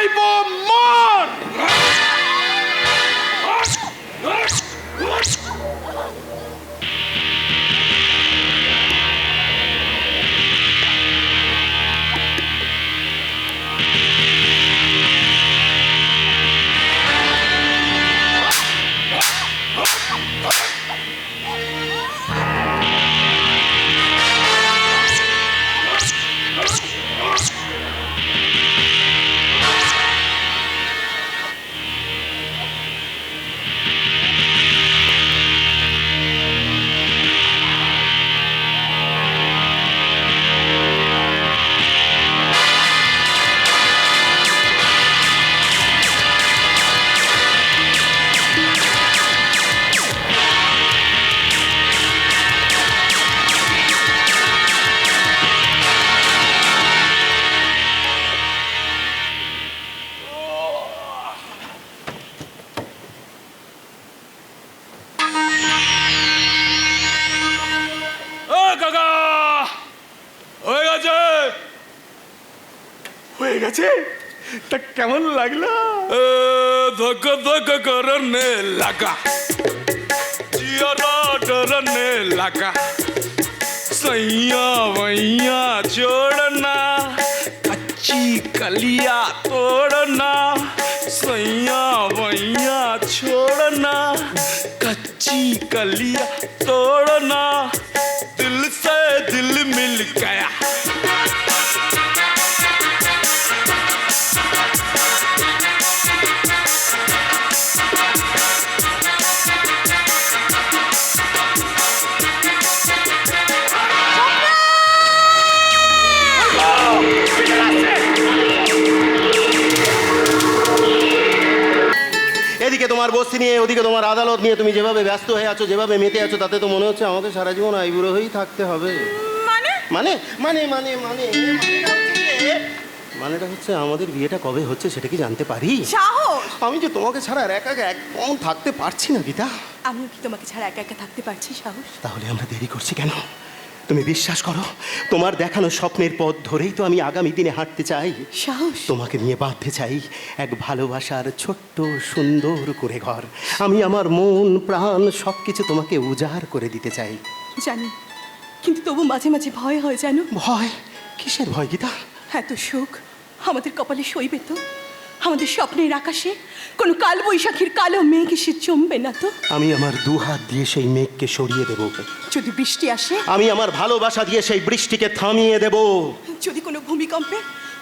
ভাইপো মর। হয়ে গেছে। তা কেমন লাগলো? धक धक करने लगा, जियरा डरने लगा, सैया वैया छोड़ना, कच्ची कलिया तोड़ना, सैया वैया छोड़ना, कच्ची कलिया तोड़ना, दिल से दिल मिल गया। এদিকে তোমার বস্তি নিয়ে, ওদিকে তোমার আদালত নিয়ে তুমি যেভাবে ব্যস্ত হয়ে আছো, যেভাবে মেতে আছো, তাতে তো মনে হচ্ছে আমাকে সারা জীবন আইবুড়ো হয়েই থাকতে হবে। মানে মানে মানে মানে মানে মানেটা হচ্ছে আমাদের বিয়েটা কবে হচ্ছে সেটা কি জানতে পারি? সাহস! আমি যে তোমাকে ছাড়া একা একা একদম থাকতে পারছি না গীতা। আমিও কি তোমাকে ছাড়া একা একা থাকতে পারছি সাহস? তাহলে আমরা দেরি করছি কেন? তুমি বিশ্বাস করো, তোমার দেখানো স্বপ্নের পথ ধরেই তো আমি আগামী দিনে হাঁটতে চাই। সাহস! তোমাকে নিয়ে বাঁধতে চাই এক ভালোবাসার ছোট্ট সুন্দর করে ঘর। আমি আমার মন প্রাণ সব কিছু তোমাকে উজাড় করে দিতে চাই। জানি, কিন্তু তবু মাঝে মাঝে ভয় হয় জানো। ভয়? কিসের ভয় গীতা? এত সুখ আমাদের কপালে সইবে তো? আমাদের স্বপ্নের আকাশে কোনো কাল বৈশাখীর কালো মেঘ এসে জমবে না তো? আমি আমার দু হাত দিয়ে সেই মেঘকে সরিয়ে দেব। যদি বৃষ্টি আসে, আমি আমার ভালোবাসা দিয়ে সেই বৃষ্টিকে থামিয়ে দেব। যদি কোনো ভূমিকম্পে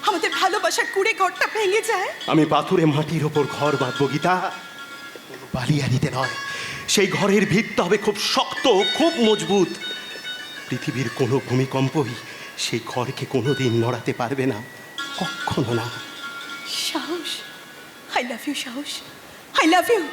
আমাদের ভালোবাসার কুড়ে ঘরটা ভেঙে যায়, আমি পাথুরে মাটির ওপর ঘর বাঁধবো গীতা, বালিয়াড়িতে নয়। সেই ঘরের ভিতটা হবে খুব শক্ত, খুব মজবুত। পৃথিবীর কোনো ভূমিকম্পই সেই ঘরকে কোনোদিন নড়াতে পারবে না, কখনো না। সাহস! আই লাভ ইউ সাহস, আই লাভ ইউ।